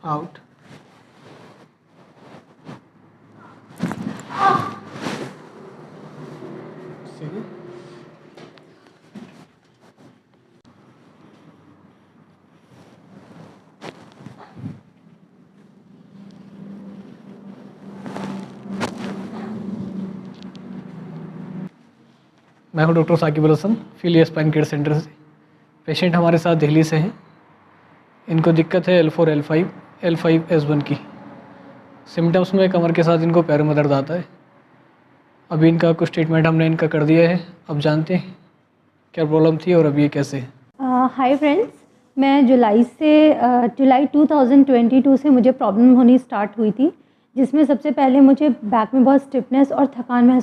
Out. सही। मैं हूं डॉक्टर साकिब अल हसन, फीलिया स्पाइन केयर सेंटर से। पेशेंट हमारे साथ दिल्ली से हैं। इनको दिक्कत है L4, L5, L5, S1 की। सिम्टम्स में कमर के साथ इनको पैरों में दर्द आता है। अभी इनका कुछ ट्रीटमेंट हमने इनका कर दिया है। अब जानते हैं क्या प्रॉब्लम थी और अभी ये कैसे है। हाय फ्रेंड्स, मैं जुलाई 2022 से मुझे प्रॉब्लम होनी स्टार्ट हुई थी, जिसमें सबसे पहले मुझे बैक में बहुत स्टिफनेस और थकान महसूस